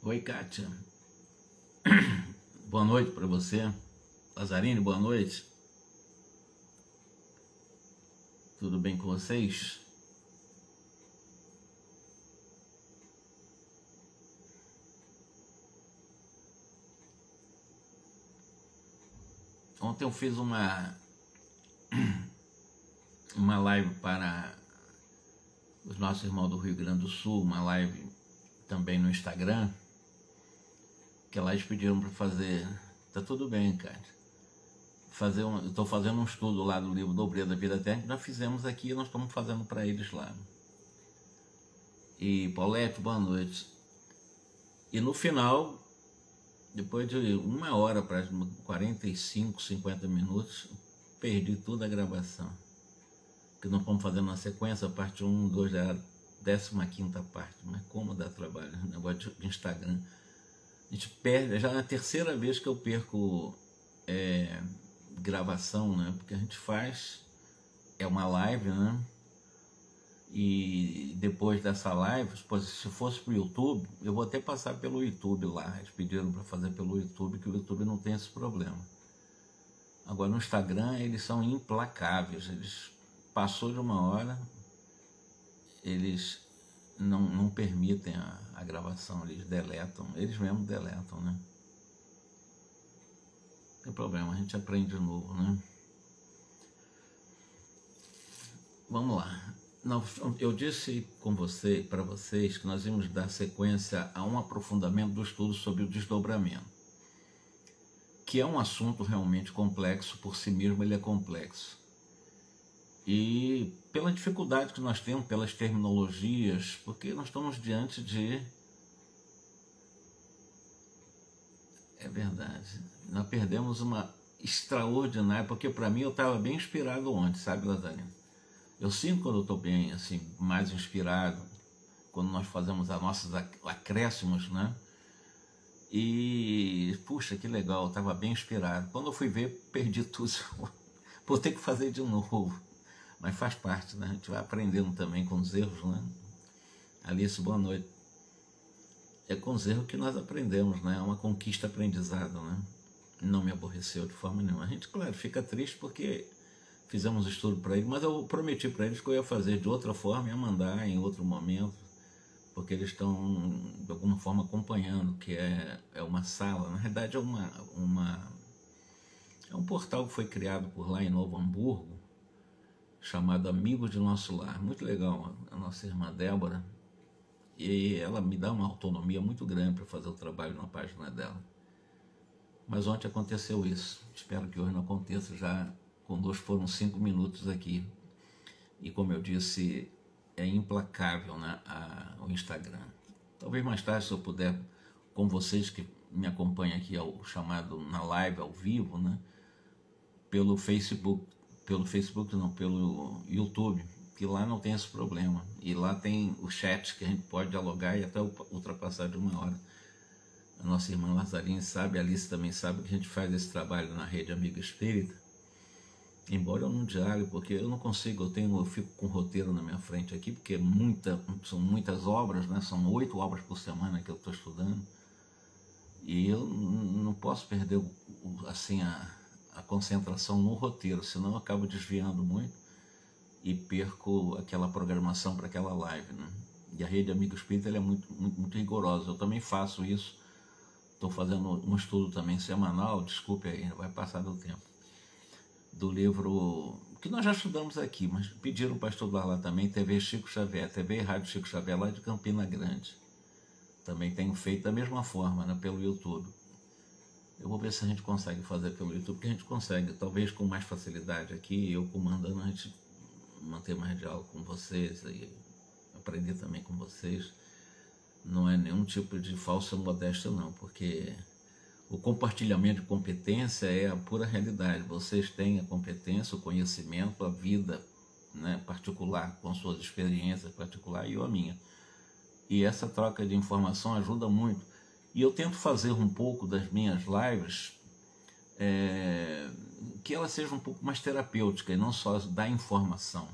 Oi, Kátia. Boa noite para você. Lazarine, boa noite. Tudo bem com vocês? Ontem eu fiz uma live para os nossos irmãos do Rio Grande do Sul, uma live também no Instagram, que lá eles pediram para fazer. Tá tudo bem, cara. Eu estou fazendo um estudo lá do livro Dobreza da Vida Eterna, que nós fizemos aqui e nós estamos fazendo para eles lá. E Paulette, boa noite. E no final, depois de 1 hora para 45, 50 minutos, perdi toda a gravação. Que nós estamos fazendo uma sequência, parte 1, 2, já era 15ª parte. Mas como dá trabalho, negócio de Instagram. A gente perde, já é a 3ª vez que eu perco gravação, né? Porque a gente faz, uma live, né? E depois dessa live, se fosse para o YouTube, eu vou até passar pelo YouTube lá. Eles pediram para fazer pelo YouTube, que o YouTube não tem esse problema. Agora no Instagram eles são implacáveis. Eles passou de 1 hora, eles não permitem a gravação, eles deletam, eles mesmos deletam, né? Não tem problema, a gente aprende de novo, né? Vamos lá. Eu disse para vocês que nós íamos dar sequência a um aprofundamento do estudo sobre o desdobramento, que é um assunto realmente complexo, por si mesmo ele é complexo. E pela dificuldade que nós temos, pelas terminologias, porque nós estamos diante de... É verdade, nós perdemos uma extraordinária, porque para mim eu estava bem inspirado ontem, sabe, Lazarine? Eu sinto quando eu estou bem, assim, mais inspirado, quando nós fazemos os nossos acréscimos, né? E, puxa, que legal, eu estava bem inspirado. Quando eu fui ver, perdi tudo. Vou ter que fazer de novo. Mas faz parte, né? A gente vai aprendendo também com os erros, né? Alice, boa noite. É com os erros que nós aprendemos, né? É uma conquista aprendizado, né? Não me aborreceu de forma nenhuma. A gente, claro, fica triste porque fizemos estudo para eles, mas eu prometi para eles que eu ia fazer de outra forma, ia mandar em outro momento, porque eles estão, de alguma forma, acompanhando, que é uma sala. Na verdade, é um portal que foi criado por lá em Novo Hamburgo, chamado Amigos de Nosso Lar. Muito legal, a nossa irmã Débora, e ela me dá uma autonomia muito grande para fazer o trabalho na página dela. Mas ontem aconteceu isso, espero que hoje não aconteça. Já conosco foram 5 minutos aqui, e como eu disse, é implacável, né, o Instagram. Talvez mais tarde, se eu puder, com vocês que me acompanham aqui ao chamado na live ao vivo, né, pelo Facebook não, pelo YouTube, que lá não tem esse problema, e lá tem o chat que a gente pode dialogar e até ultrapassar de 1 hora. A nossa irmã Lazarine sabe, a Alice também sabe que a gente faz esse trabalho na Rede Amiga Espírita, embora eu não diário, porque eu não consigo, eu fico com o roteiro na minha frente aqui, porque são muitas obras, né? São 8 obras por semana que eu estou estudando, e eu não posso perder assim, a concentração no roteiro, senão eu acabo desviando muito e perco aquela programação para aquela live, né? E a Rede Amigo Espírita ela é muito, muito, muito rigorosa. Eu também faço isso, estou fazendo um estudo também semanal, desculpe aí, vai passar do tempo, do livro que nós já estudamos aqui, mas pediram para estudar lá também, TV Chico Xavier, TV e Rádio Chico Xavier, lá de Campina Grande. Também tenho feito da mesma forma, né, pelo YouTube. Eu vou ver se a gente consegue fazer pelo YouTube, porque a gente consegue, talvez com mais facilidade aqui, eu comandando, a gente manter mais diálogo com vocês e aprender também com vocês. Não é nenhum tipo de falsa modéstia não, porque o compartilhamento de competência é a pura realidade. Vocês têm a competência, o conhecimento, a vida, né, particular, com suas experiências particulares, e eu a minha. E essa troca de informação ajuda muito. E eu tento fazer um pouco das minhas lives, que elas sejam um pouco mais terapêuticas, e não só dar informação,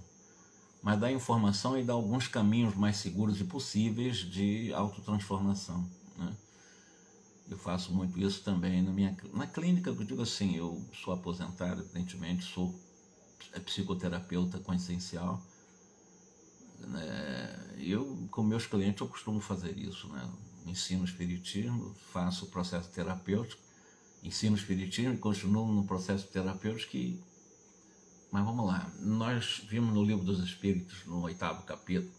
mas dar informação e dar alguns caminhos mais seguros e possíveis de autotransformação, né? Eu faço muito isso também na clínica, eu digo assim, eu sou aposentado, evidentemente, sou psicoterapeuta consciencial. Eu, com meus clientes, eu costumo fazer isso, né? Ensino espiritismo, faço o processo terapêutico, ensino espiritismo e continuo no processo terapêutico. Mas vamos lá, nós vimos no Livro dos Espíritos, no 8º capítulo,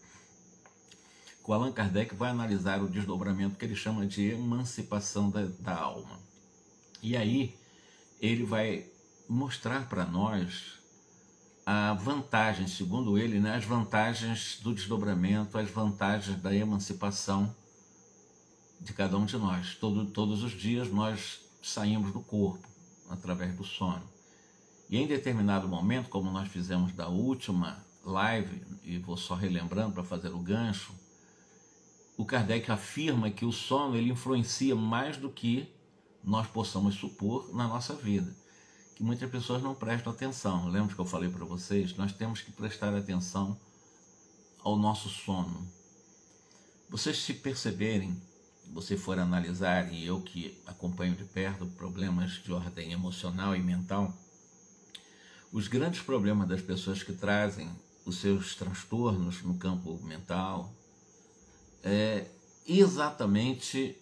que o Allan Kardec vai analisar o desdobramento que ele chama de emancipação da alma. E aí ele vai mostrar para nós a vantagem, segundo ele, né, as vantagens do desdobramento, as vantagens da emancipação de cada um de nós. Todos os dias nós saímos do corpo através do sono. E em determinado momento, como nós fizemos da última live, e vou só relembrando para fazer o gancho, o Kardec afirma que o sono ele influencia mais do que nós possamos supor na nossa vida, que muitas pessoas não prestam atenção. Lembra que eu falei para vocês? Nós temos que prestar atenção ao nosso sono. Vocês se perceberem, você for analisar, e eu que acompanho de perto problemas de ordem emocional e mental, os grandes problemas das pessoas que trazem os seus transtornos no campo mental é exatamente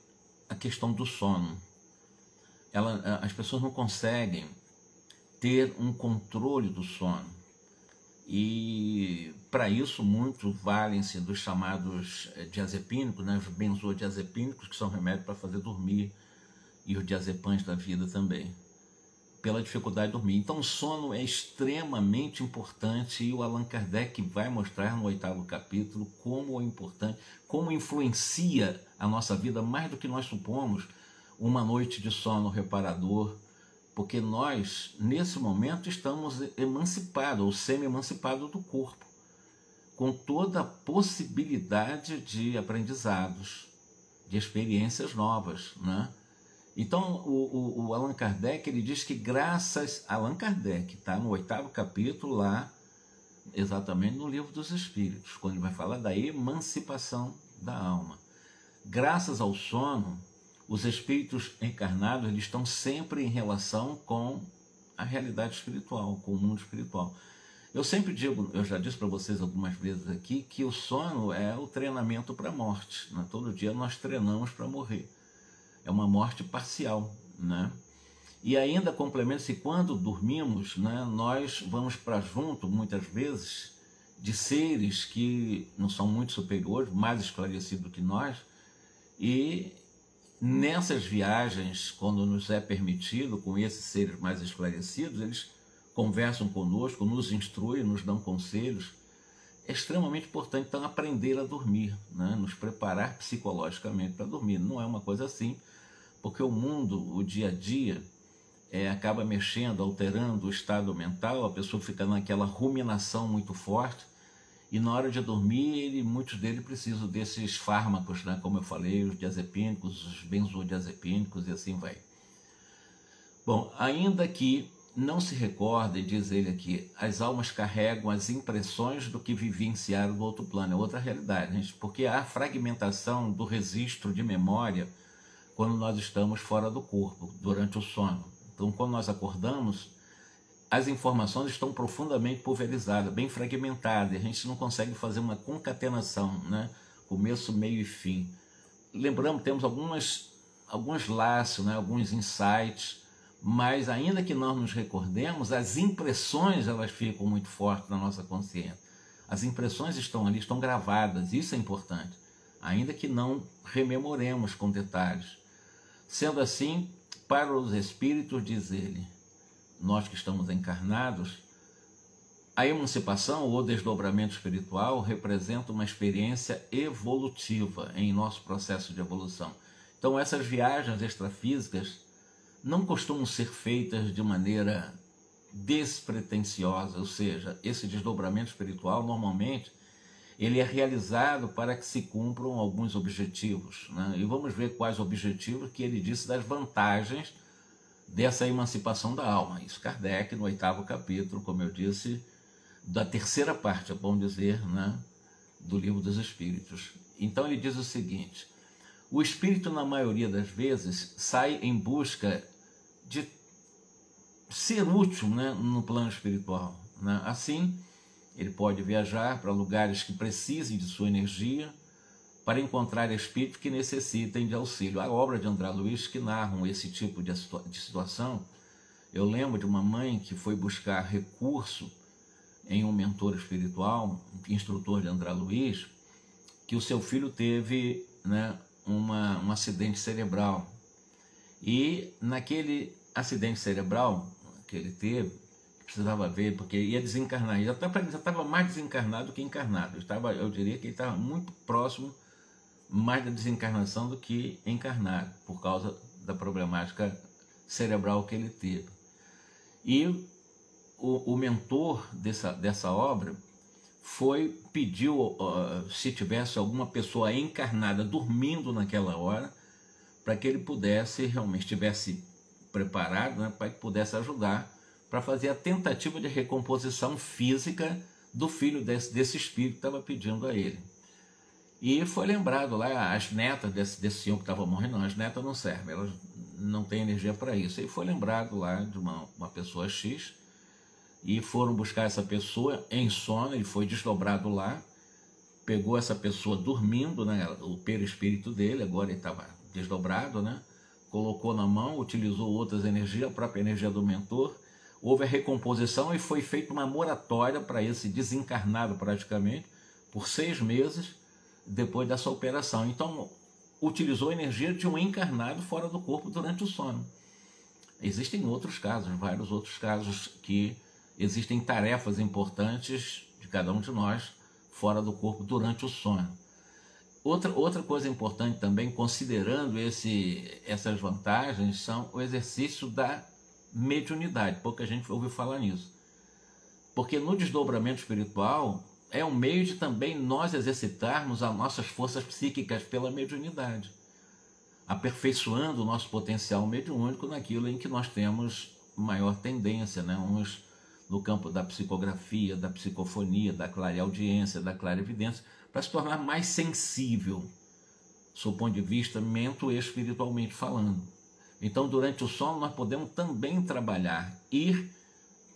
a questão do sono. As pessoas não conseguem ter um controle do sono. E para isso muitos valem-se dos chamados diazepínicos, né, os benzodiazepínicos, que são remédios para fazer dormir, e os diazepãs da vida também, pela dificuldade de dormir. Então o sono é extremamente importante, e o Allan Kardec vai mostrar no 8º capítulo como é importante, como influencia a nossa vida mais do que nós supomos uma noite de sono reparador, porque nós, nesse momento, estamos emancipados, ou semi-emancipados do corpo, com toda a possibilidade de aprendizados, de experiências novas, né? Então, o Allan Kardec, ele diz que graças a Allan Kardec, tá no 8º capítulo lá, exatamente no Livro dos Espíritos, quando ele vai falar da emancipação da alma. Graças ao sono, os espíritos encarnados eles estão sempre em relação com a realidade espiritual, com o mundo espiritual. Eu sempre digo, eu já disse para vocês algumas vezes aqui, que o sono é o treinamento para a morte, né? Todo dia nós treinamos para morrer. É uma morte parcial, né? E ainda complementa-se, quando dormimos, né, nós vamos para junto, muitas vezes, de seres que não são muito superiores, mais esclarecidos que nós, e nessas viagens, quando nos é permitido, com esses seres mais esclarecidos, eles conversam conosco, nos instruem, nos dão conselhos. É extremamente importante, então, aprender a dormir, né? Nos preparar psicologicamente para dormir. Não é uma coisa assim, porque o mundo, o dia a dia, acaba mexendo, alterando o estado mental, a pessoa fica naquela ruminação muito forte, e na hora de dormir, muitos deles precisam desses fármacos, né? Como eu falei, os diazepínicos, os benzodiazepínicos e assim vai. Bom, ainda que não se recorde, diz ele aqui, as almas carregam as impressões do que vivenciaram no outro plano, é outra realidade, gente, porque há fragmentação do registro de memória quando nós estamos fora do corpo, durante o sono. Então, quando nós acordamos, as informações estão profundamente pulverizadas, bem fragmentadas, e a gente não consegue fazer uma concatenação, né? Começo, meio e fim. Lembramos, temos alguns laços, né? Alguns insights, mas ainda que nós nos recordemos, as impressões elas ficam muito fortes na nossa consciência. As impressões estão ali, estão gravadas, isso é importante, ainda que não rememoremos com detalhes. Sendo assim, para os espíritos, diz ele, nós que estamos encarnados, a emancipação ou desdobramento espiritual representa uma experiência evolutiva em nosso processo de evolução. Então, essas viagens extrafísicas não costumam ser feitas de maneira despretensiosa, ou seja, esse desdobramento espiritual, normalmente, ele é realizado para que se cumpram alguns objetivos, né? E vamos ver quais objetivos que ele disse das vantagens dessa emancipação da alma. Isso Kardec, no 8º capítulo, como eu disse, da terceira parte, é bom dizer, né, do Livro dos Espíritos. Então ele diz o seguinte: O espírito, na maioria das vezes, sai em busca de ser útil, né, no plano espiritual, né? Assim, ele pode viajar para lugares que precisem de sua energia para encontrar espíritos que necessitem de auxílio. A obra de André Luiz que narram esse tipo de situação. Eu lembro de uma mãe que foi buscar recurso em um mentor espiritual, instrutor de André Luiz, que o seu filho teve, né, um acidente cerebral. E naquele acidente cerebral que ele teve, precisava ver, porque ia desencarnar, já estava mais desencarnado do que encarnado. Eu diria que ele estava muito próximo mais da desencarnação do que encarnado, por causa da problemática cerebral que ele teve. E o mentor dessa obra pediu se tivesse alguma pessoa encarnada dormindo naquela hora, para que ele pudesse, realmente estivesse preparado, né, para que pudesse ajudar para fazer a tentativa de recomposição física do filho desse espírito que estava pedindo a ele. E foi lembrado lá, as netas desse senhor que estava morrendo, não, as netas não servem, elas não têm energia para isso. E foi lembrado lá de uma pessoa X, e foram buscar essa pessoa em sono, ele foi desdobrado lá, pegou essa pessoa dormindo, né, o perispírito dele, agora ele estava desdobrado, né, colocou na mão, utilizou outras energias, a própria energia do mentor, houve a recomposição e foi feita uma moratória para esse desencarnado praticamente, por 6 meses, depois dessa operação. Então, utilizou a energia de um encarnado fora do corpo durante o sono. Existem outros casos, vários outros casos, que existem tarefas importantes de cada um de nós fora do corpo durante o sono. Outra coisa importante também, considerando essas vantagens, são o exercício da mediunidade. Pouca gente ouviu falar nisso. Porque no desdobramento espiritual é um meio de também nós exercitarmos as nossas forças psíquicas pela mediunidade, aperfeiçoando o nosso potencial mediúnico naquilo em que nós temos maior tendência, né? Uns no campo da psicografia, da psicofonia, da clareaudiência, da clarevidência, para se tornar mais sensível, sob o ponto de vista mento e espiritualmente falando. Então, durante o sono, nós podemos também ir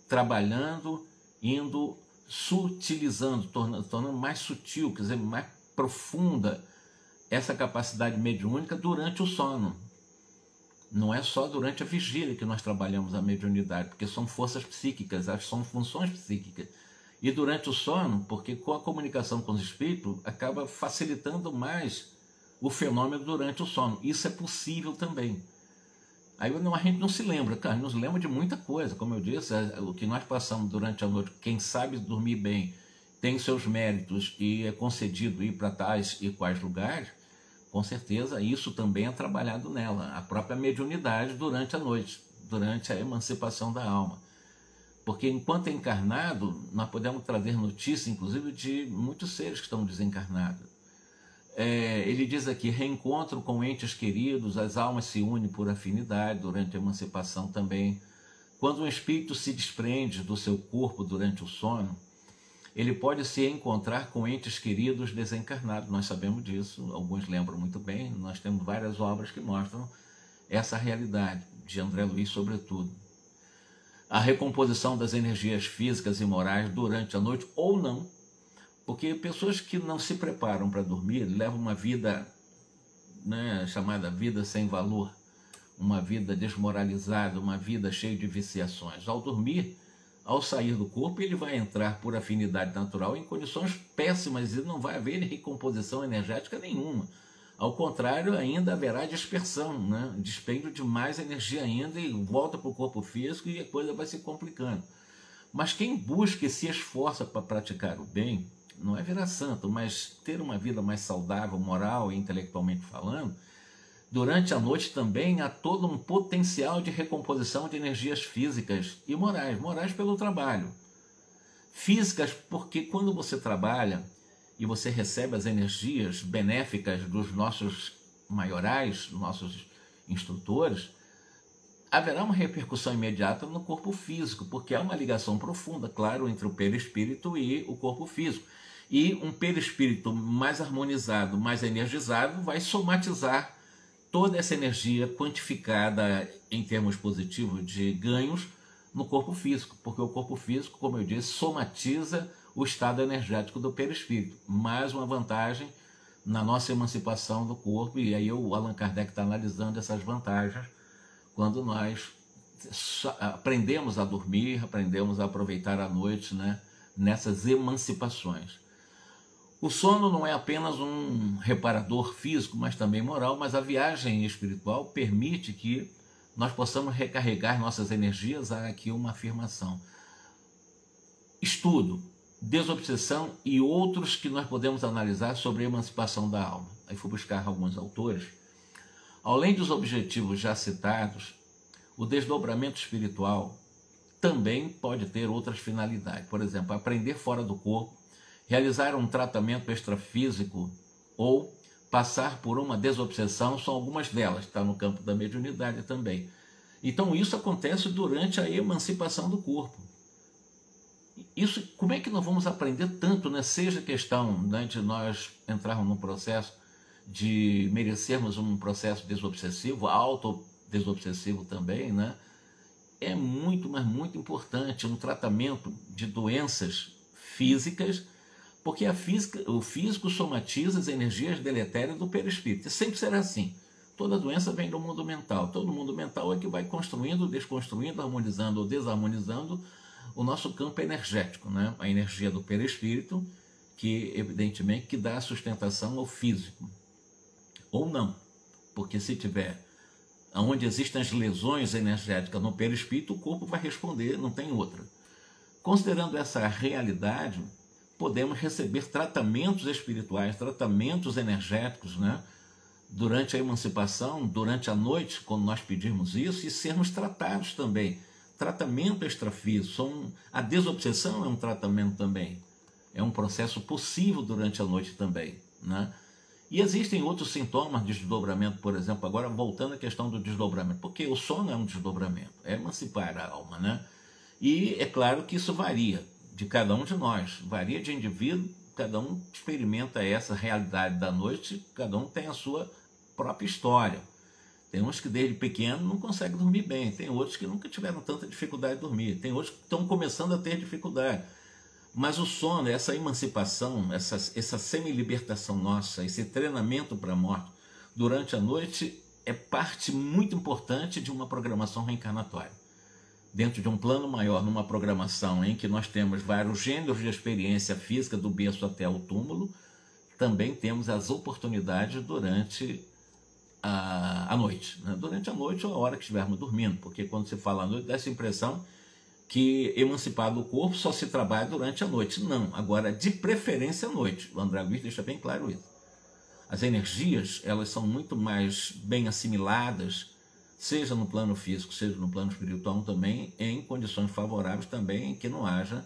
trabalhando, indo sutilizando, tornando mais sutil, quer dizer, mais profunda essa capacidade mediúnica durante o sono. Não é só durante a vigília que nós trabalhamos a mediunidade, porque são forças psíquicas, são funções psíquicas. E durante o sono, porque com a comunicação com os espíritos, acaba facilitando mais o fenômeno durante o sono. Isso é possível também. Aí a gente não se lembra, cara, não se lembra de muita coisa. Como eu disse, o que nós passamos durante a noite, quem sabe dormir bem, tem seus méritos e é concedido ir para tais e quais lugares, com certeza isso também é trabalhado nela, a própria mediunidade durante a noite, durante a emancipação da alma. Porque enquanto é encarnado, nós podemos trazer notícia, inclusive, de muitos seres que estão desencarnados. Ele diz aqui, reencontro com entes queridos, as almas se unem por afinidade durante a emancipação também. Quando um espírito se desprende do seu corpo durante o sono, ele pode se encontrar com entes queridos desencarnados. Nós sabemos disso, alguns lembram muito bem, nós temos várias obras que mostram essa realidade, de André Luiz sobretudo. A recomposição das energias físicas e morais durante a noite ou não, porque pessoas que não se preparam para dormir levam uma vida, né, chamada vida sem valor, uma vida desmoralizada, uma vida cheia de viciações. Ao dormir, ao sair do corpo, ele vai entrar por afinidade natural em condições péssimas e não vai haver recomposição energética nenhuma. Ao contrário, ainda haverá dispersão, né? Despende de mais energia ainda e volta para o corpo físico e a coisa vai se complicando. Mas quem busca e se esforça para praticar o bem, não é virar santo, mas ter uma vida mais saudável, moral e intelectualmente falando, durante a noite também há todo um potencial de recomposição de energias físicas e morais. Morais pelo trabalho. Físicas porque quando você trabalha e você recebe as energias benéficas dos nossos maiorais, nossos instrutores, haverá uma repercussão imediata no corpo físico, porque há uma ligação profunda, claro, entre o perispírito e o corpo físico. E um perispírito mais harmonizado, mais energizado, vai somatizar toda essa energia quantificada em termos positivos de ganhos no corpo físico, porque o corpo físico, como eu disse, somatiza o estado energético do perispírito. Mais uma vantagem na nossa emancipação do corpo, e aí o Allan Kardec está analisando essas vantagens quando nós aprendemos a dormir, aprendemos a aproveitar a noite, né, nessas emancipações. O sono não é apenas um reparador físico, mas também moral, mas a viagem espiritual permite que nós possamos recarregar nossas energias. Há aqui uma afirmação. Estudo, desobsessão e outros que nós podemos analisar sobre a emancipação da alma. Aí fui buscar alguns autores. Além dos objetivos já citados, o desdobramento espiritual também pode ter outras finalidades. Por exemplo, aprender fora do corpo, realizar um tratamento extrafísico ou passar por uma desobsessão, são algumas delas, está no campo da mediunidade também. Então isso acontece durante a emancipação do corpo. Isso, como é que nós vamos aprender tanto, né? Seja questão, né, de nós entrarmos num processo de merecermos um processo desobsessivo, autodesobsessivo também, né? É muito, mas muito importante um tratamento de doenças físicas, porque o físico somatiza as energias deletérias do perispírito. E sempre será assim. Toda doença vem do mundo mental. Todo mundo mental é que vai construindo, desconstruindo, harmonizando ou desarmonizando o nosso campo energético, né? A energia do perispírito, que evidentemente que dá sustentação ao físico. Ou não, porque se tiver onde existem as lesões energéticas no perispírito, o corpo vai responder, não tem outra. Considerando essa realidade, podemos receber tratamentos espirituais, tratamentos energéticos, né? Durante a emancipação, durante a noite, quando nós pedirmos isso, e sermos tratados também. Tratamento extrafísico, a desobsessão é um tratamento também, é um processo possível durante a noite também, né? E existem outros sintomas de desdobramento, por exemplo, agora voltando à questão do desdobramento, porque o sono é um desdobramento, é emancipar a alma, né? E é claro que isso varia de cada um de nós, varia de indivíduo, cada um experimenta essa realidade da noite, cada um tem a sua própria história. Tem uns que desde pequeno não conseguem dormir bem, tem outros que nunca tiveram tanta dificuldade de dormir, tem outros que estão começando a ter dificuldade. Mas o sono, essa emancipação, essa semi-libertação nossa, esse treinamento para a morte durante a noite é parte muito importante de uma programação reencarnatória. Dentro de um plano maior, numa programação em que nós temos vários gêneros de experiência física, do berço até o túmulo, também temos as oportunidades durante a noite, né? Durante a noite ou a hora que estivermos dormindo, porque quando se fala à noite dá essa impressão que emancipado do corpo só se trabalha durante a noite. Não, agora de preferência à noite. O André Luiz deixa bem claro isso. As energias, elas são muito mais bem assimiladas, seja no plano físico, seja no plano espiritual também, em condições favoráveis também, que não haja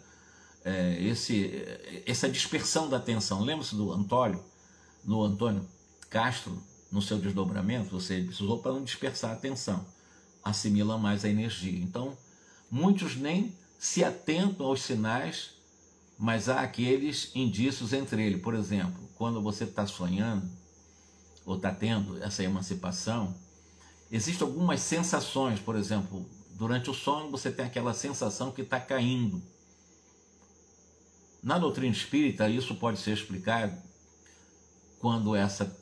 essa dispersão da atenção. Lembra-se do Antônio Castro, no seu desdobramento, você precisou para não dispersar a atenção, assimila mais a energia. Então, muitos nem se atentam aos sinais, mas há aqueles indícios entre eles. Por exemplo, quando você está sonhando, ou está tendo essa emancipação, existem algumas sensações. Por exemplo, durante o sono você tem aquela sensação que está caindo. Na doutrina espírita, isso pode ser explicado quando essa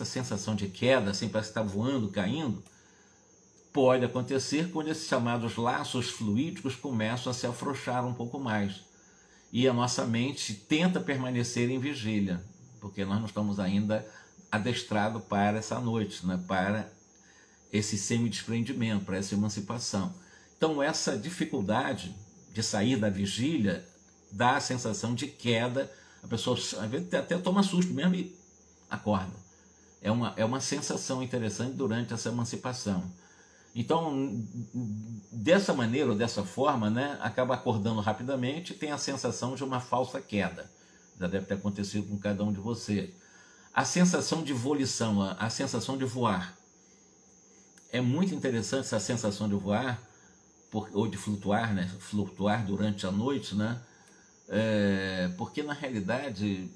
sensação de queda, assim, parece que está voando, caindo, pode acontecer quando esses chamados laços fluídicos começam a se afrouxar um pouco mais. E a nossa mente tenta permanecer em vigília, porque nós não estamos ainda adestrados para essa noite, né? Para esse semi-desprendimento, para essa emancipação. Então essa dificuldade de sair da vigília dá a sensação de queda, a pessoa às vezes até toma susto mesmo e acorda. É uma sensação interessante durante essa emancipação. Então, dessa maneira ou dessa forma, né, acaba acordando rapidamente e tem a sensação de uma falsa queda. Já deve ter acontecido com cada um de vocês. A sensação de volição, a sensação de voar. É muito interessante essa sensação de voar, ou de flutuar, né, flutuar durante a noite, né, porque na realidade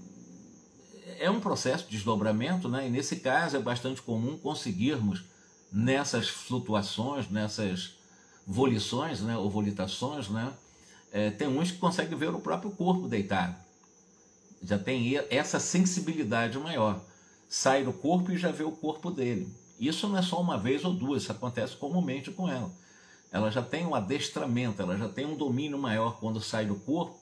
é um processo de desdobramento, né? E nesse caso é bastante comum conseguirmos nessas flutuações, nessas volições, né, ou volitações, né, tem uns que conseguem ver o próprio corpo deitado, já tem essa sensibilidade maior, sai do corpo e já vê o corpo dele. Isso não é só uma vez ou duas, isso acontece comumente com ela. Ela já tem um adestramento, ela já tem um domínio maior quando sai do corpo,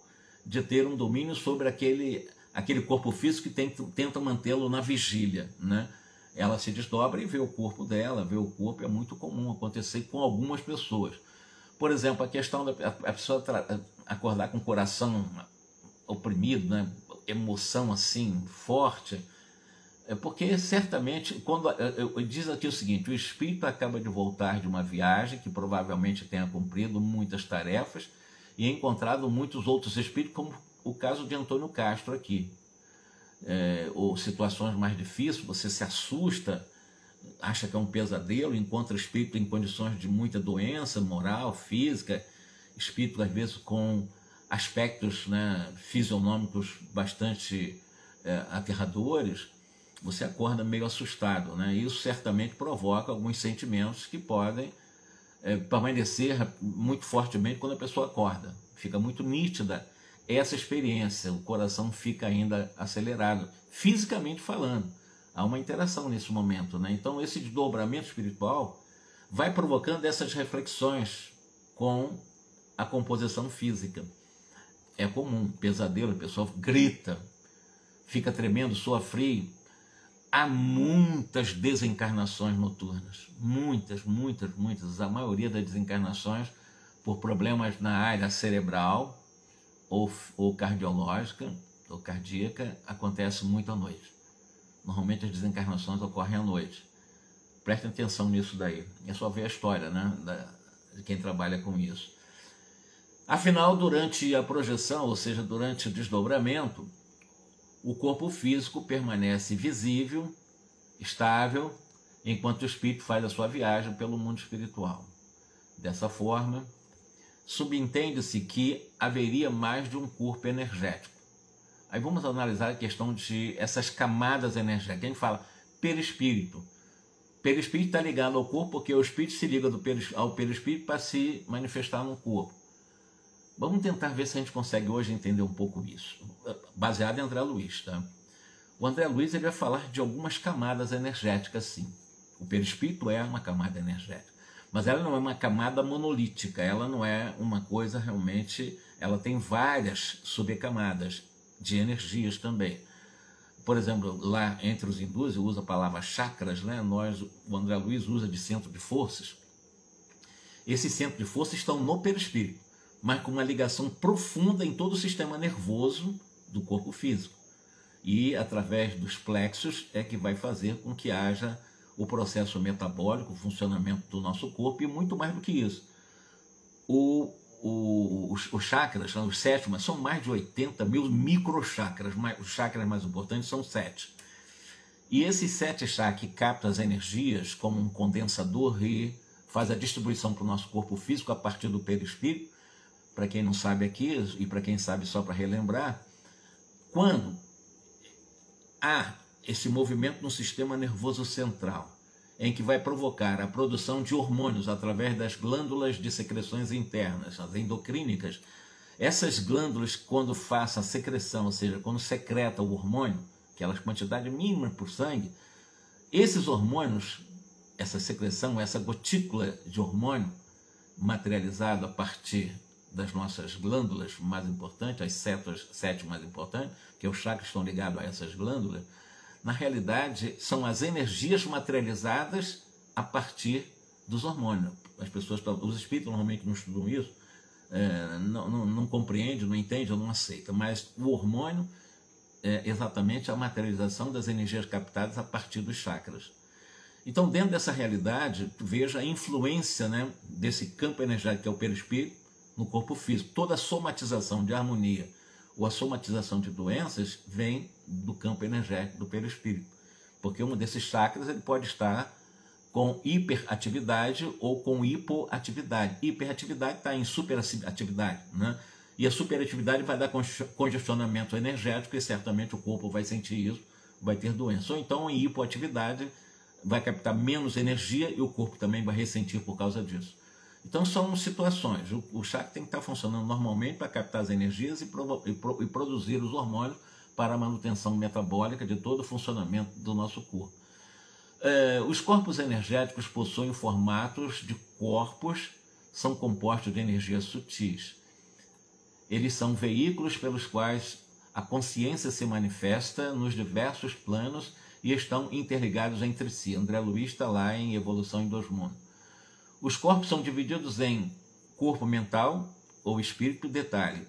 de ter um domínio sobre aquele corpo físico que tenta mantê-lo na vigília, né? Ela se desdobra e vê o corpo dela, vê o corpo, é muito comum acontecer com algumas pessoas. Por exemplo, a questão da a pessoa acordar com o coração oprimido, né? Emoção assim, forte, é porque certamente, quando diz aqui o seguinte, o espírito acaba de voltar de uma viagem que provavelmente tenha cumprido muitas tarefas e encontrado muitos outros espíritos, como o caso de Antônio Castro aqui. Ou situações mais difíceis, você se assusta, acha que é um pesadelo, encontra espírito em condições de muita doença moral, física, espírito às vezes com aspectos, né, fisionômicos bastante aterradores, você acorda meio assustado, né? Isso certamente provoca alguns sentimentos que podem permanecer muito fortemente quando a pessoa acorda. Fica muito nítida essa experiência, o coração fica ainda acelerado, fisicamente falando. Há uma interação nesse momento, né? Então esse desdobramento espiritual vai provocando essas reflexões com a composição física. É comum, pesadelo, a pessoa grita, fica tremendo, soa frio. Há muitas desencarnações noturnas, muitas, a maioria das desencarnações por problemas na área cerebral, ou cardiológica, ou cardíaca, acontece muito à noite. Normalmente as desencarnações ocorrem à noite. Prestem atenção nisso daí. É só ver a história, né, de quem trabalha com isso. Afinal, durante a projeção, ou seja, durante o desdobramento, o corpo físico permanece visível, estável, enquanto o espírito faz a sua viagem pelo mundo espiritual. Dessa forma, subentende-se que haveria mais de um corpo energético. Aí vamos analisar a questão de essas camadas energéticas. A gente fala perispírito. Perispírito está ligado ao corpo porque o espírito se liga ao perispírito para se manifestar no corpo. Vamos tentar ver se a gente consegue hoje entender um pouco isso, baseado em André Luiz, tá? O André Luiz ele vai falar de algumas camadas energéticas, sim. O perispírito é uma camada energética, mas ela não é uma camada monolítica, ela não é uma coisa realmente, ela tem várias subcamadas de energias também. Por exemplo, lá entre os hindus, eu uso a palavra chakras, né? O André Luiz usa de centro de forças. Esses centros de forças estão no perispírito, mas com uma ligação profunda em todo o sistema nervoso do corpo físico. E através dos plexos é que vai fazer com que haja o processo metabólico, o funcionamento do nosso corpo e muito mais do que isso. Os chakras, os 7, são mais de 80 mil microchakras, os chakras mais importantes são 7. E esses 7 chakras que captam as energias como um condensador e faz a distribuição para o nosso corpo físico a partir do perispírito. Para quem não sabe aqui, e para quem sabe só para relembrar, quando há esse movimento no sistema nervoso central, em que vai provocar a produção de hormônios através das glândulas de secreções internas, as endocrínicas, essas glândulas, quando fazem a secreção, ou seja, quando secreta o hormônio, aquelas quantidades mínimas por sangue, esses hormônios, essa secreção, essa gotícula de hormônio materializado a partir das nossas glândulas mais importantes, as 7 mais importantes, que os chakras estão ligados a essas glândulas, na realidade são as energias materializadas a partir dos hormônios. Os espíritos normalmente não estudam isso, não compreendem, não entendem, não aceitam, mas o hormônio é exatamente a materialização das energias captadas a partir dos chakras. Então, dentro dessa realidade, veja a influência, né, desse campo energético que é o perispírito no corpo físico. Toda a somatização de harmonia ou a somatização de doenças vem do campo energético do perispírito, porque um desses chakras ele pode estar com hiperatividade ou com hipoatividade. Hiperatividade está em superatividade, né? E a superatividade vai dar congestionamento energético e certamente o corpo vai sentir isso, vai ter doença. Ou então em hipoatividade vai captar menos energia e o corpo também vai ressentir por causa disso. Então são situações. O chakra tem que estar funcionando normalmente para captar as energias e produzir os hormônios para a manutenção metabólica de todo o funcionamento do nosso corpo. Os corpos energéticos possuem formatos de corpos, são compostos de energias sutis. Eles são veículos pelos quais a consciência se manifesta nos diversos planos e estão interligados entre si. André Luiz está lá em Evolução em Dois Mundos. Os corpos são divididos em corpo mental ou espírito. Detalhe,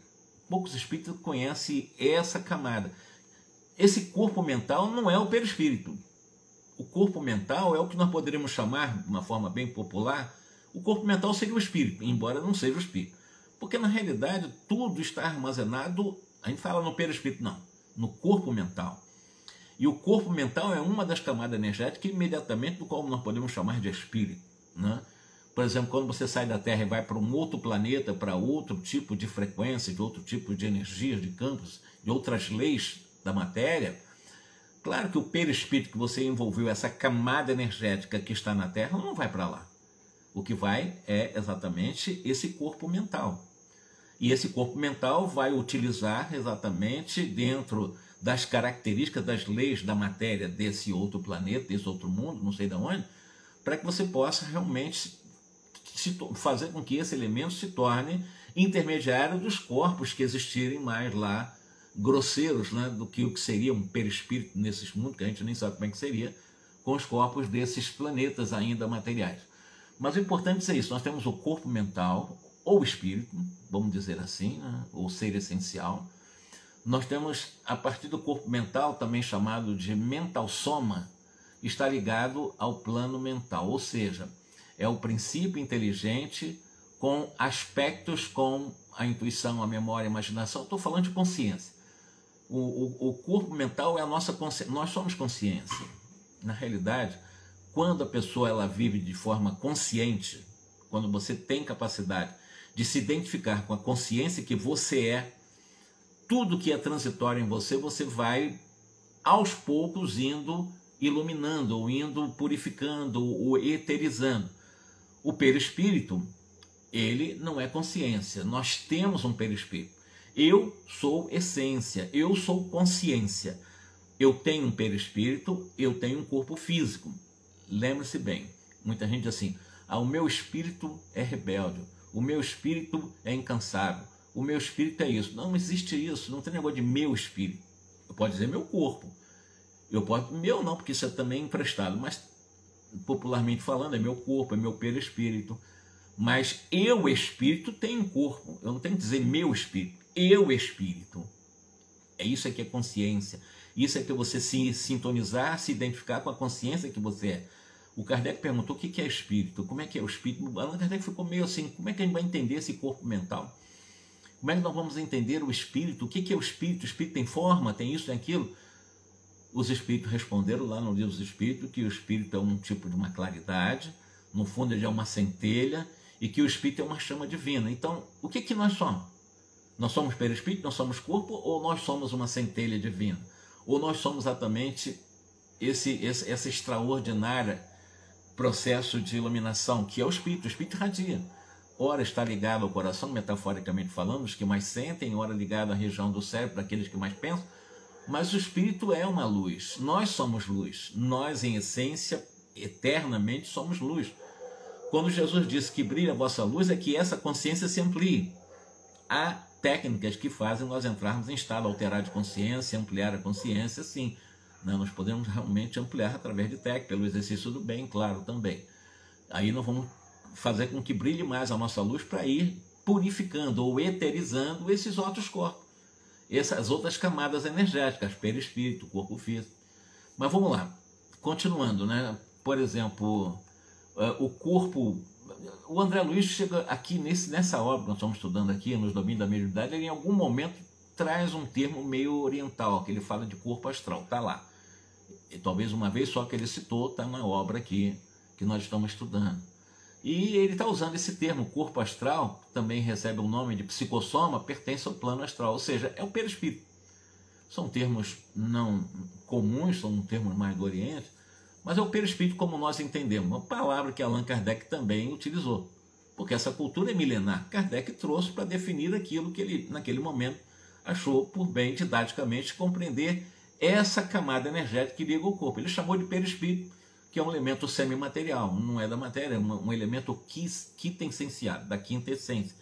poucos espíritos conhecem essa camada. Esse corpo mental não é o perispírito. O corpo mental é o que nós poderíamos chamar, de uma forma bem popular, o corpo mental seria o espírito, embora não seja o espírito. Porque na realidade tudo está armazenado, a gente fala no perispírito, não, no corpo mental. E o corpo mental é uma das camadas energéticas imediatamente do qual nós podemos chamar de espírito, né? Por exemplo, quando você sai da Terra e vai para um outro planeta, para outro tipo de frequência, de outro tipo de energias, de campos, de outras leis da matéria, claro que o perispírito que você envolveu, essa camada energética que está na Terra, não vai para lá. O que vai é exatamente esse corpo mental. E esse corpo mental vai utilizar exatamente dentro das características das leis da matéria desse outro planeta, desse outro mundo, não sei de onde, para que você possa realmente fazer com que esse elemento se torne intermediário dos corpos que existirem mais lá, grosseiros, né, do que o que seria um perispírito nesses mundos, que a gente nem sabe como é que seria, com os corpos desses planetas ainda materiais. Mas o importante é isso, nós temos o corpo mental, ou espírito, vamos dizer assim, né, ou ser essencial. Nós temos, a partir do corpo mental, também chamado de mental soma, está ligado ao plano mental, ou seja, é o princípio inteligente com aspectos como a intuição, a memória, a imaginação. Estou falando de consciência. O corpo mental é a nossa consciência. Nós somos consciência. Na realidade, quando a pessoa ela vive de forma consciente, quando você tem capacidade de se identificar com a consciência que você é, tudo que é transitório em você, você vai aos poucos indo iluminando, ou indo purificando, ou eterizando. O perispírito, ele não é consciência. Nós temos um perispírito. Eu sou essência, eu sou consciência. Eu tenho um perispírito, eu tenho um corpo físico. Lembre-se bem, muita gente diz assim, o meu espírito é rebelde, o meu espírito é incansável, o meu espírito é isso. Não existe isso, não tem negócio de meu espírito. Eu posso dizer meu corpo. Meu não, porque isso é também emprestado, mas popularmente falando, é meu corpo, é meu perispírito. Mas eu, espírito, tenho um corpo. Eu não tenho que dizer meu espírito. Eu, espírito. É isso que é consciência. Isso é que você se sintonizar, se identificar com a consciência que você é. O Kardec perguntou o que é espírito, como é que é o espírito. Allan Kardec ficou meio assim, como é que a gente vai entender esse corpo mental? Como é que nós vamos entender o espírito? O que é o espírito? O espírito tem forma, tem isso, tem aquilo? Os espíritos responderam lá no livro dos Espíritos que o espírito é um tipo de uma claridade, no fundo ele é uma centelha, e que o espírito é uma chama divina. Então, o que nós somos? Nós somos perispírito, nós somos corpo, ou nós somos uma centelha divina? Ou nós somos exatamente essa extraordinária processo de iluminação, que é o espírito irradia. Ora está ligado ao coração, metaforicamente falando, os que mais sentem, ora ligado à região do cérebro, daqueles que mais pensam, mas o espírito é uma luz, nós somos luz, nós em essência, eternamente somos luz. Quando Jesus disse que brilha a vossa luz, é que essa consciência se amplie. Há técnicas que fazem nós entrarmos em estado alterado de consciência, ampliar a consciência, sim. Nós podemos realmente ampliar através de técnica, pelo exercício do bem, claro, também. Aí nós vamos fazer com que brilhe mais a nossa luz para ir purificando ou eterizando esses outros corpos. Essas outras camadas energéticas, perispírito, corpo físico. Mas vamos lá, continuando, né? Por exemplo, o corpo... O André Luiz chega aqui nessa obra que nós estamos estudando aqui, nos domínios da mediunidade, ele em algum momento traz um termo meio oriental, que ele fala de corpo astral, está lá. E talvez uma vez só que ele citou, está na obra aqui que nós estamos estudando. E ele está usando esse termo, corpo astral, também recebe o nome de psicossoma, pertence ao plano astral, ou seja, é o perispírito. São termos não comuns, são termos mais do Oriente, mas é o perispírito como nós entendemos, uma palavra que Allan Kardec também utilizou, porque essa cultura é milenar. Kardec trouxe para definir aquilo que ele, naquele momento, achou por bem didaticamente compreender essa camada energética que liga o corpo. Ele chamou de perispírito, que é um elemento semimaterial, não é da matéria, é um elemento quintessenciado, da quinta essência.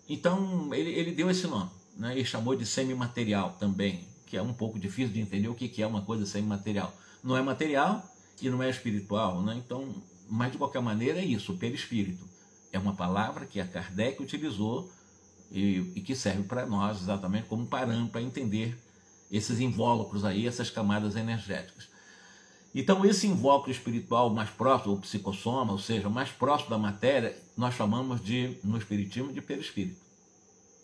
Então, ele deu esse nome, né? Ele chamou de semimaterial também, que é um pouco difícil de entender o que é uma coisa semimaterial. Não é material e não é espiritual, né? Então, mas de qualquer maneira é isso, o perispírito. É uma palavra que a Kardec utilizou e que serve para nós exatamente como parâmetro para entender esses invólucros aí, essas camadas energéticas. Então, esse invólucro espiritual mais próximo, o psicossoma, ou seja, mais próximo da matéria, nós chamamos no espiritismo de perispírito.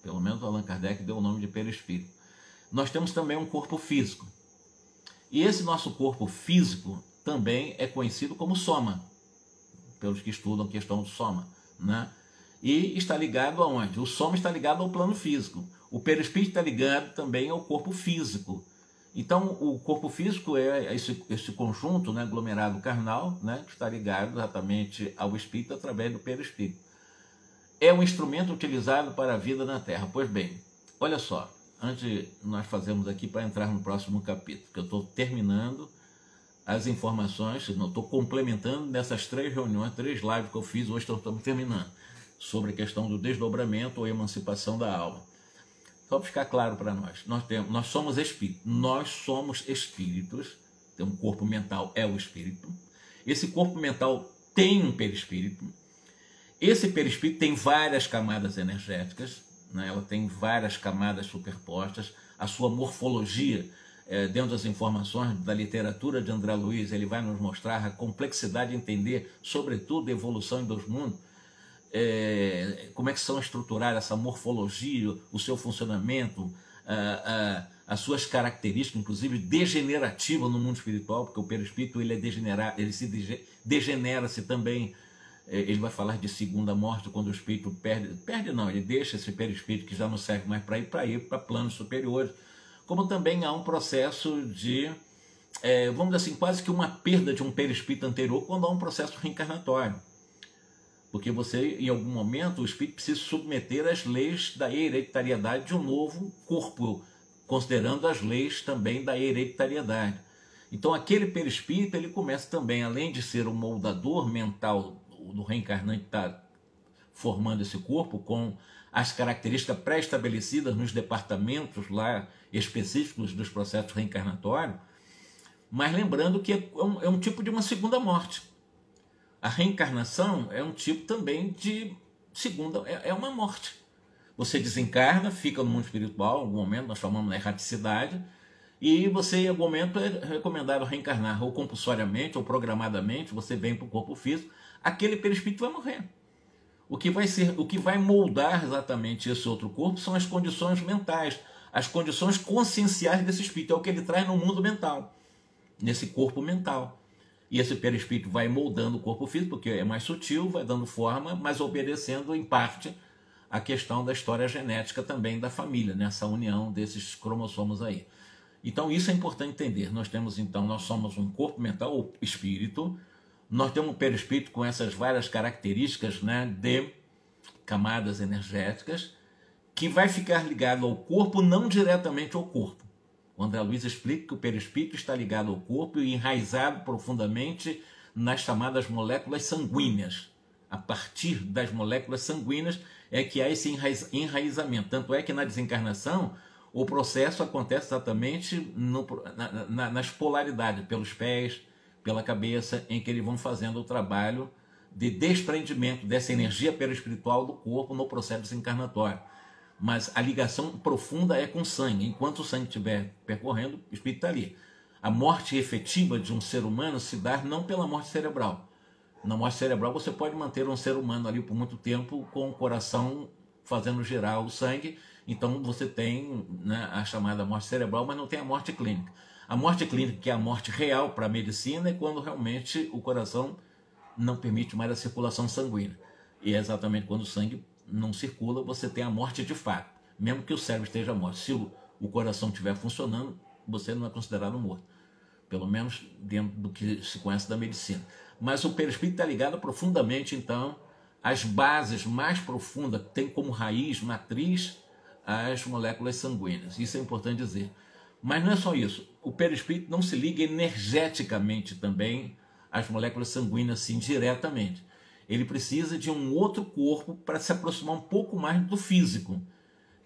Pelo menos Allan Kardec deu o nome de perispírito. Nós temos também um corpo físico. E esse nosso corpo físico também é conhecido como soma, pelos que estudam a questão do soma, né? E está ligado aonde? O soma está ligado ao plano físico. O perispírito está ligado também ao corpo físico. Então, o corpo físico é esse conjunto, né, aglomerado carnal, né, que está ligado exatamente ao espírito através do perispírito. É um instrumento utilizado para a vida na Terra. Pois bem, olha só, antes nós fazemos aqui para entrar no próximo capítulo, que eu estou terminando as informações, não estou complementando nessas 3 reuniões, 3 lives que eu fiz, hoje estamos terminando, sobre a questão do desdobramento ou emancipação da alma. Só para ficar claro para nós somos espíritos, tem um corpo mental, é o espírito. Esse corpo mental tem um perispírito. Esse perispírito tem várias camadas energéticas, né? Ela tem várias camadas superpostas. A sua morfologia, dentro das informações da literatura de André Luiz, ele vai nos mostrar a complexidade de entender, sobretudo, a evolução em 2 mundos. Como é que são estruturadas essa morfologia, o seu funcionamento, as suas características, inclusive degenerativa no mundo espiritual, porque o perispírito ele se degenera-se também. Ele vai falar de segunda morte, quando o espírito ele deixa esse perispírito que já não serve mais para ir para planos superiores, como também há um processo de, vamos dizer assim, quase que uma perda de um perispírito anterior quando há um processo reencarnatório. Porque você, em algum momento, o espírito precisa se submeter às leis da hereditariedade de um novo corpo, considerando as leis também da hereditariedade. Então, aquele perispírito, ele começa também, além de ser o moldador mental do reencarnante que está formando esse corpo, com as características pré-estabelecidas nos departamentos lá específicos dos processos reencarnatórios, mas lembrando que é um tipo de uma segunda morte. A reencarnação é um tipo também de segunda, é uma morte. Você desencarna, fica no mundo espiritual, em algum momento, nós chamamos de erraticidade, e você, em algum momento, é recomendado reencarnar, ou compulsoriamente, ou programadamente, você vem para o corpo físico, aquele perispírito vai morrer. O que vai moldar exatamente esse outro corpo são as condições mentais, as condições conscienciais desse espírito, é o que ele traz no mundo mental, nesse corpo mental. E esse perispírito vai moldando o corpo físico, porque é mais sutil, vai dando forma, mas obedecendo, em parte, a questão da história genética também da família, nessa união desses cromossomos aí. Então, isso é importante entender. Nós somos um corpo mental, ou espírito, nós temos um perispírito com essas várias características, né, de camadas energéticas, que vai ficar ligado ao corpo, não diretamente ao corpo. O André Luiz explica que o perispírito está ligado ao corpo e enraizado profundamente nas chamadas moléculas sanguíneas. A partir das moléculas sanguíneas é que há esse enraizamento. Tanto é que na desencarnação o processo acontece exatamente nas polaridades, pelos pés, pela cabeça, em que eles vão fazendo o trabalho de desprendimento dessa energia perispiritual do corpo no processo desencarnatório. Mas a ligação profunda é com o sangue. Enquanto o sangue estiver percorrendo, o espírito está ali. A morte efetiva de um ser humano se dá não pela morte cerebral. Na morte cerebral você pode manter um ser humano ali por muito tempo com o coração fazendo girar o sangue. Então você tem, né, a chamada morte cerebral, mas não tem a morte clínica. A morte clínica, que é a morte real para a medicina, é quando realmente o coração não permite mais a circulação sanguínea. E é exatamente quando o sangue não circula, você tem a morte de fato, mesmo que o cérebro esteja morto. Se o coração estiver funcionando, você não é considerado morto, pelo menos dentro do que se conhece da medicina. Mas o perispírito está ligado profundamente, então, às bases mais profundas, que tem como raiz, matriz, as moléculas sanguíneas. Isso é importante dizer. Mas não é só isso. O perispírito não se liga energeticamente também às moléculas sanguíneas assim diretamente. Ele precisa de um outro corpo para se aproximar um pouco mais do físico,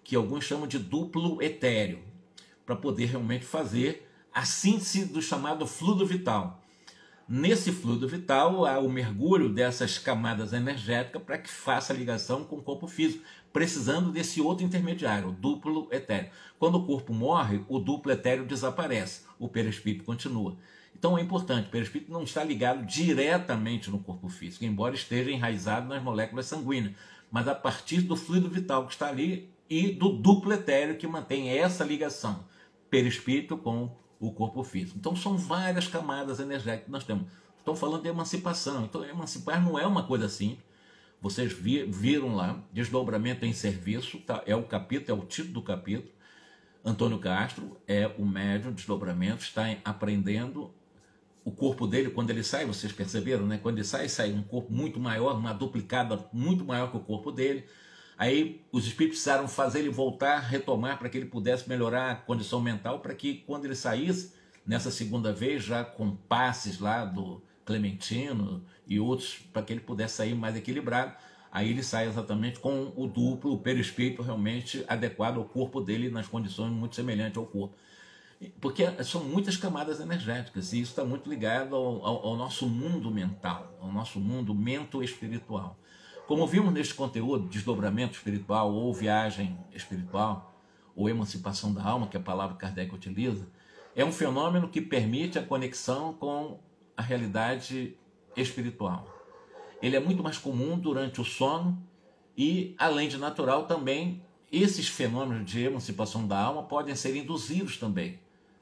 que alguns chamam de duplo etéreo, para poder realmente fazer a síntese do chamado fluido vital. Nesse fluido vital há o mergulho dessas camadas energéticas para que faça a ligação com o corpo físico, precisando desse outro intermediário, o duplo etéreo. Quando o corpo morre, o duplo etéreo desaparece, o perispírito continua. Então é importante, o perispírito não está ligado diretamente no corpo físico, embora esteja enraizado nas moléculas sanguíneas, mas a partir do fluido vital que está ali e do duplo etéreo que mantém essa ligação, perispírito com o corpo físico. Então são várias camadas energéticas que nós temos. Estamos falando de emancipação, então emancipar não é uma coisa simples. Vocês viram lá, desdobramento em serviço, tá? É o capítulo, é o título do capítulo. Antônio Castro é o médium, desdobramento, está aprendendo. O corpo dele, quando ele sai, vocês perceberam, né? Quando ele sai um corpo muito maior, uma duplicada muito maior que o corpo dele. Aí os espíritos precisaram fazer ele voltar, retomar, para que ele pudesse melhorar a condição mental, para que quando ele saísse, nessa segunda vez, já com passes lá do Clementino e outros, para que ele pudesse sair mais equilibrado. Aí ele sai exatamente com o duplo, o perispírito realmente adequado ao corpo dele, nas condições muito semelhantes ao corpo. Porque são muitas camadas energéticas, e isso está muito ligado ao nosso mundo mental, ao nosso mundo mento-espiritual. Como vimos neste conteúdo, desdobramento espiritual ou viagem espiritual, ou emancipação da alma, que é a palavra que Kardec utiliza, é um fenômeno que permite a conexão com a realidade espiritual. Ele é muito mais comum durante o sono e, além de natural, também esses fenômenos de emancipação da alma podem ser induzidos também.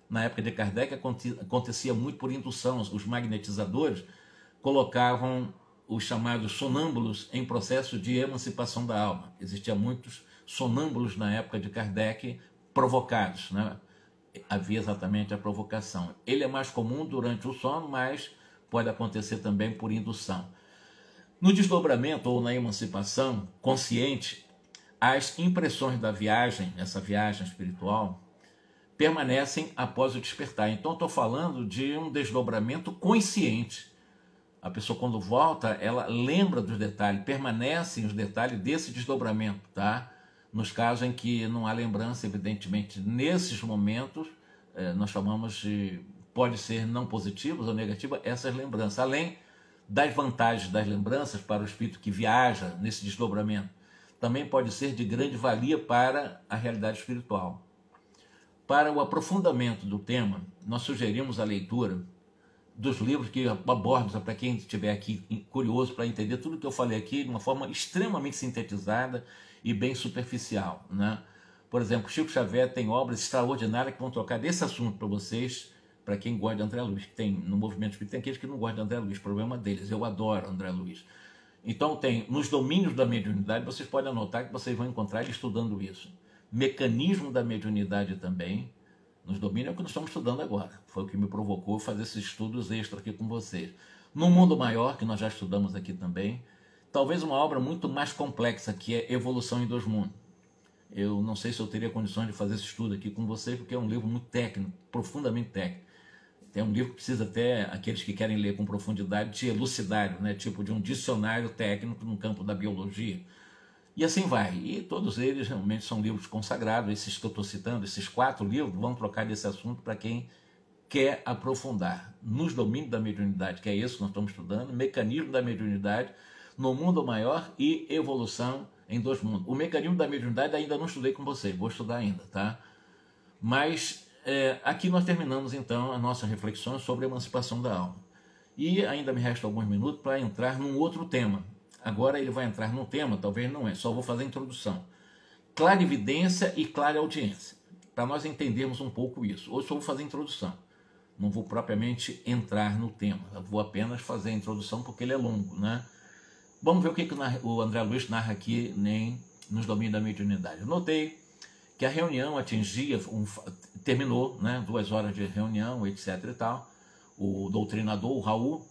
Na época de Kardec acontecia muito por indução. Os magnetizadores colocavam os chamados sonâmbulos em processo de emancipação da alma. Existiam muitos sonâmbulos na época de Kardec provocados, né? Havia exatamente a provocação. Ele é mais comum durante o sono, mas pode acontecer também por indução. No desdobramento ou na emancipação consciente, as impressões da viagem, essa viagem espiritual, permanecem após o despertar. Então estou falando de um desdobramento consciente. A pessoa, quando volta, ela lembra dos detalhes, permanecem os detalhes desse desdobramento, tá? Nos casos em que não há lembrança, evidentemente, nesses momentos, nós chamamos de, pode ser não positivas ou negativas, essas lembranças, além das vantagens das lembranças para o espírito que viaja nesse desdobramento, também pode ser de grande valia para a realidade espiritual. Para o aprofundamento do tema, nós sugerimos a leitura dos livros que abordam, para quem estiver aqui curioso para entender tudo que eu falei aqui de uma forma extremamente sintetizada e bem superficial, né? Por exemplo, Chico Xavier tem obras extraordinárias que vão tocar desse assunto para vocês, para quem gosta de André Luiz. Tem, no movimento espírita tem aqueles que não gostam de André Luiz, problema deles, eu adoro André Luiz. Então tem, nos domínios da mediunidade, vocês podem anotar que vocês vão encontrar ele estudando isso. Mecanismo da mediunidade também, nos domínios é o que nós estamos estudando agora. Foi o que me provocou fazer esses estudos extra aqui com vocês. No Mundo Maior, que nós já estudamos aqui também, talvez uma obra muito mais complexa, que é Evolução em Dois Mundos. Eu não sei se eu teria condições de fazer esse estudo aqui com vocês, porque é um livro muito técnico, profundamente técnico. É um livro que precisa até, aqueles que querem ler com profundidade, de elucidário, né? Tipo de um dicionário técnico no campo da biologia. E assim vai. E todos eles realmente são livros consagrados. Esses que eu estou citando, esses 4 livros, vão trocar desse assunto para quem quer aprofundar nos domínios da mediunidade, que é isso que nós estamos estudando, mecanismo da mediunidade no mundo maior e evolução em dois mundos. O mecanismo da mediunidade ainda não estudei com vocês, vou estudar ainda, tá? Mas aqui nós terminamos então a nossa reflexão sobre a emancipação da alma. E ainda me resta alguns minutos para entrar num outro tema. Agora ele vai entrar num tema, talvez não é, só vou fazer a introdução. Clarividência e clareaudiência, para nós entendermos um pouco isso. Hoje só vou fazer a introdução. não vou propriamente entrar no tema, eu vou apenas fazer a introdução porque ele é longo, né? Vamos ver o que o André Luiz narra aqui nos domínios da mediunidade. Eu notei que a reunião atingia, terminou, né, 2 horas de reunião, etc. e tal. O doutrinador, o Raul,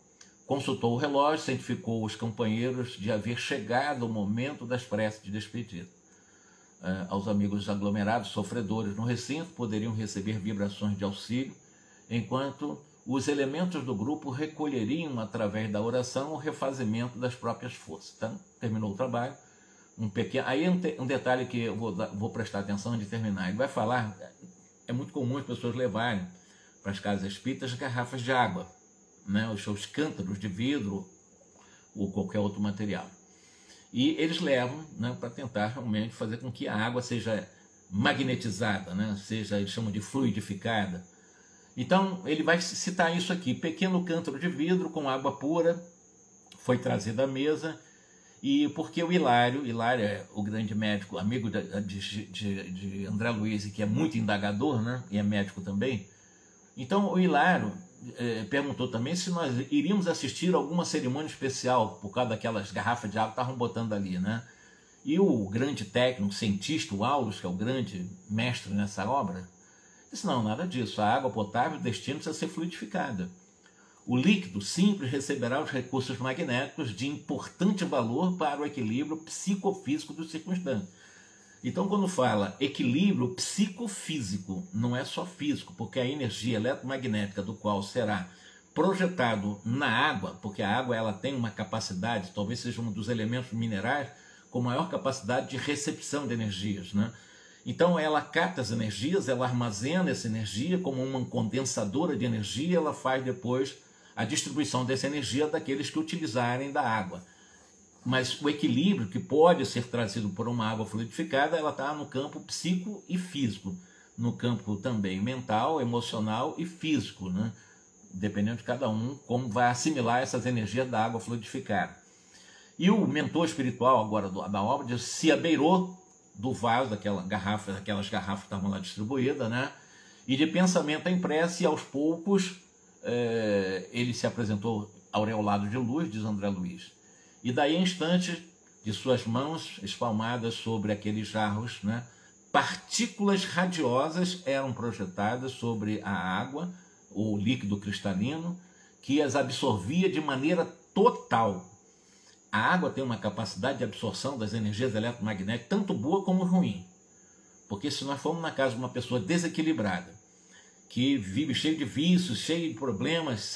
consultou o relógio, cientificou os companheiros de haver chegado o momento das preces de despedida. Aos amigos aglomerados, sofredores no recinto, poderiam receber vibrações de auxílio, enquanto os elementos do grupo recolheriam, através da oração, o refazimento das próprias forças. Então, terminou o trabalho. Aí um detalhe que eu vou prestar atenção antes de terminar. Ele vai falar, é muito comum as pessoas levarem para as casas espíritas garrafas de água, né, os seus cântaros de vidro ou qualquer outro material. E eles levam, né, para tentar realmente fazer com que a água seja magnetizada, né, eles chamam de fluidificada. Então, ele vai citar isso aqui. Pequeno cântaro de vidro com água pura foi trazido à mesa, e porque o Hilário é o grande médico, amigo de André Luiz, que é muito indagador, né, e é médico também. Então, o Hilário perguntou também se nós iríamos assistir a alguma cerimônia especial por causa daquelas garrafas de água que estavam botando ali, né? E o grande técnico, cientista, o Aulus, que é o grande mestre nessa obra, disse: não, nada disso, a água potável destina-se a ser fluidificada. O líquido simples receberá os recursos magnéticos de importante valor para o equilíbrio psicofísico dos circunstantes. Então, quando fala equilíbrio psicofísico, não é só físico, porque a energia eletromagnética do qual será projetado na água, porque a água ela tem uma capacidade, talvez seja um dos elementos minerais com maior capacidade de recepção de energias, né? Então, ela capta as energias, ela armazena essa energia como uma condensadora de energia, ela faz depois a distribuição dessa energia daqueles que utilizarem da água. Mas o equilíbrio que pode ser trazido por uma água fluidificada, ela está no campo psico e físico, no campo também mental, emocional e físico, né? Dependendo de cada um, como vai assimilar essas energias da água fluidificada. E o mentor espiritual agora da obra diz, se abeirou do vaso, daquelas garrafas que estavam lá distribuídas, né? E de pensamento em prece, e aos poucos ele se apresentou aureolado de luz, diz André Luiz. E daí em instantes, de suas mãos espalmadas sobre aqueles jarros, né, partículas radiosas eram projetadas sobre a água, o líquido cristalino, que as absorvia de maneira total. A água tem uma capacidade de absorção das energias eletromagnéticas, tanto boa como ruim. Porque se nós formos na casa de uma pessoa desequilibrada, que vive cheio de vícios, cheio de problemas,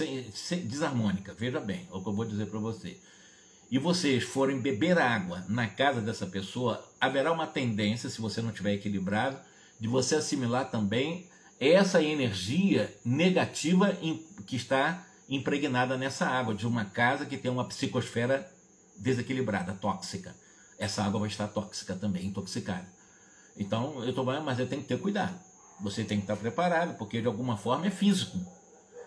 desarmônica, veja bem, é o que eu vou dizer para você, e vocês forem beber água na casa dessa pessoa, haverá uma tendência, se você não estiver equilibrado, de você assimilar também essa energia negativa que está impregnada nessa água, de uma casa que tem uma psicosfera desequilibrada, tóxica. Essa água vai estar tóxica também, intoxicada. Então, eu estou falando, mas eu tenho que ter cuidado. Você tem que estar preparado, porque de alguma forma é físico.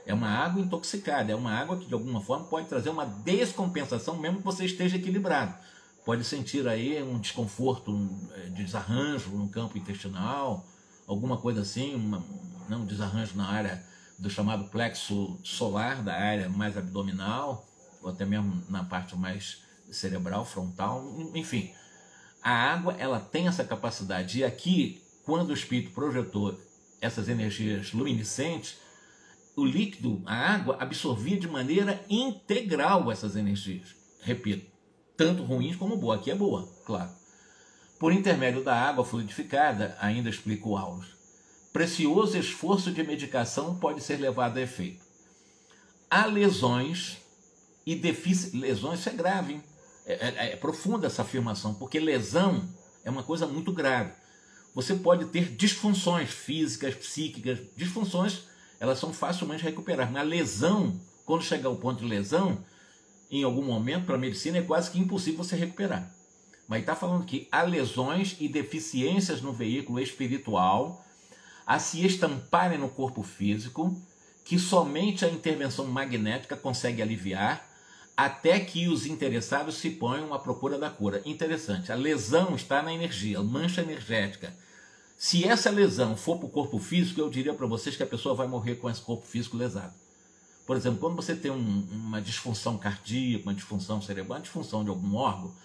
É uma água intoxicada, é uma água que de alguma forma pode trazer uma descompensação, mesmo que você esteja equilibrado. Pode sentir aí um desconforto, de desarranjo no campo intestinal, alguma coisa assim, um desarranjo na área do chamado plexo solar, da área mais abdominal, ou até mesmo na parte mais cerebral, frontal, enfim. A água, ela tem essa capacidade, e aqui, quando o espírito projetou essas energias luminescentes, o líquido, a água, absorvia de maneira integral essas energias. Repito, tanto ruins como boas. Aqui é boa, claro. Por intermédio da água fluidificada, ainda explica o Aulus, precioso esforço de medicação pode ser levado a efeito. Há lesões e deficiências. Lesões, isso é grave, hein? É profunda essa afirmação, porque lesão é uma coisa muito grave. Você pode ter disfunções físicas, psíquicas, disfunções, elas são facilmente recuperadas. Na lesão, quando chegar ao ponto de lesão, em algum momento, para a medicina, é quase que impossível você recuperar. Mas está falando que há lesões e deficiências no veículo espiritual a se estamparem no corpo físico, que somente a intervenção magnética consegue aliviar, até que os interessados se ponham à procura da cura. Interessante, a lesão está na energia, a mancha energética. Se essa lesão for para o corpo físico, eu diria para vocês que a pessoa vai morrer com esse corpo físico lesado. Por exemplo, quando você tem uma disfunção cardíaca, uma disfunção cerebral, uma disfunção de algum órgão,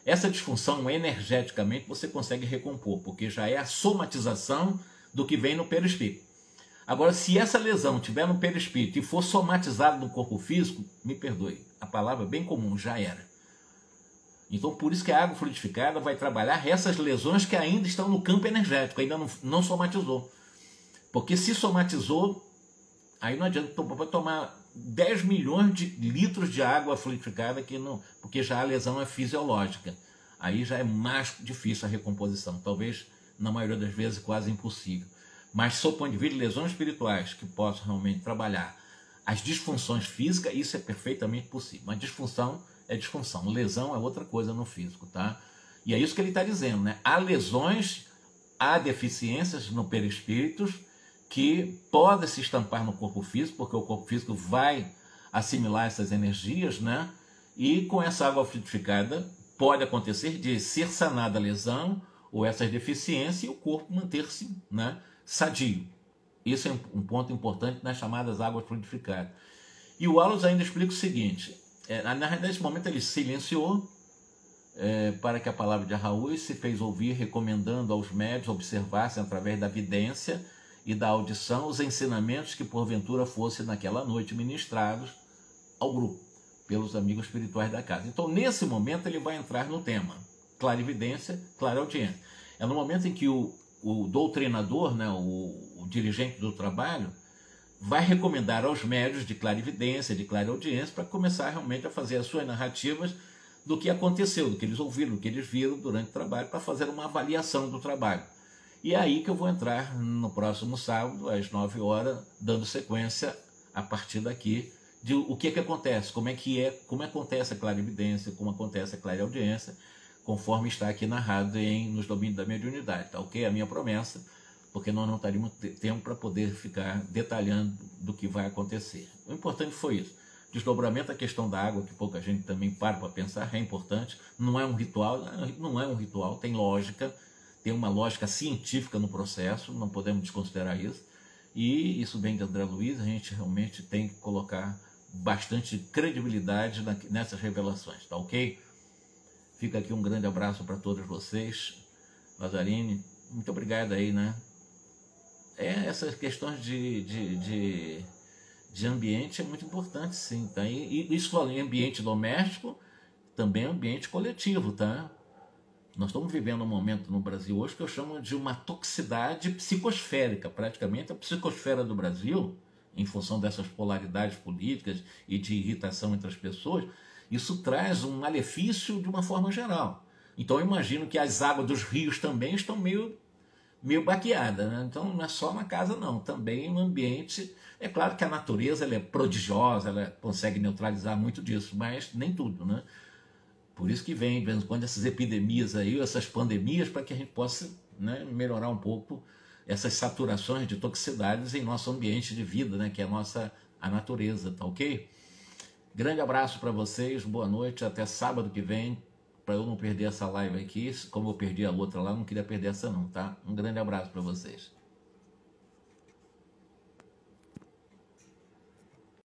essa disfunção energeticamente você consegue recompor, porque já é a somatização do que vem no perispírito. Agora, se essa lesão estiver no perispírito e for somatizada no corpo físico, me perdoe, a palavra é bem comum, já era. Então, por isso que a água fluidificada vai trabalhar essas lesões que ainda estão no campo energético, ainda não somatizou. Porque se somatizou, aí não adianta, pode tomar 10 milhões de litros de água fluidificada, porque já a lesão é fisiológica. Aí já é mais difícil a recomposição, talvez, na maioria das vezes, quase impossível. Mas, sob o ponto de vista de lesões espirituais que possam realmente trabalhar as disfunções físicas, isso é perfeitamente possível. Mas disfunção é disfunção, lesão é outra coisa no físico, tá? E é isso que ele está dizendo, né? Há lesões, há deficiências no perispírito que podem se estampar no corpo físico, porque o corpo físico vai assimilar essas energias, né? E com essa água fluidificada pode acontecer de ser sanada a lesão ou essas deficiências e o corpo manter-se, né, sadio. Isso é um ponto importante nas chamadas águas fluidificadas. E o Wallace ainda explica o seguinte, na realidade, nesse momento ele silenciou para que a palavra de Arraúz se fez ouvir, recomendando aos médios observassem através da vidência e da audição os ensinamentos que porventura fossem naquela noite ministrados ao grupo, pelos amigos espirituais da casa. Então, nesse momento, ele vai entrar no tema clarividência, clareaudiência. É no momento em que o doutrinador, né, o dirigente do trabalho, vai recomendar aos médios de clarividência, de clareaudiência, para começar realmente a fazer as suas narrativas do que aconteceu, do que eles ouviram, do que eles viram durante o trabalho, para fazer uma avaliação do trabalho. E é aí que eu vou entrar no próximo sábado, às 9 horas, dando sequência a partir daqui, de o que acontece, como acontece a clarividência, como acontece a clareaudiência, conforme está aqui narrado nos domínios da mediunidade, tá ok? A minha promessa, porque nós não teríamos tempo para poder ficar detalhando do que vai acontecer. O importante foi isso. Desdobramento da questão da água, que pouca gente também para pensar, é importante. Não é um ritual, tem lógica, tem uma lógica científica no processo, não podemos desconsiderar isso. E isso vem de André Luiz, a gente realmente tem que colocar bastante credibilidade nessas revelações, tá ok? Fica aqui um grande abraço para todos vocês. Lazarine, muito obrigado aí, né? Essas questões de ambiente é muito importante, sim, tá? E isso em ambiente doméstico, também é ambiente coletivo, tá? Nós estamos vivendo um momento no Brasil hoje que eu chamo de uma toxicidade psicosférica. Praticamente a psicosfera do Brasil, em função dessas polaridades políticas e de irritação entre as pessoas, isso traz um malefício de uma forma geral. Então eu imagino que as águas dos rios também estão meio baqueadas, né? Então não é só na casa não, também no ambiente. É claro que a natureza ela é prodigiosa, ela consegue neutralizar muito disso, mas nem tudo, né? Por isso que vem, de vez em quando, essas epidemias aí, essas pandemias, para que a gente possa, né, melhorar um pouco essas saturações de toxicidades em nosso ambiente de vida, né, que é a natureza, tá ok? Grande abraço para vocês, boa noite, até sábado que vem, para eu não perder essa live aqui, como eu perdi a outra lá, não queria perder essa não, tá? Um grande abraço para vocês.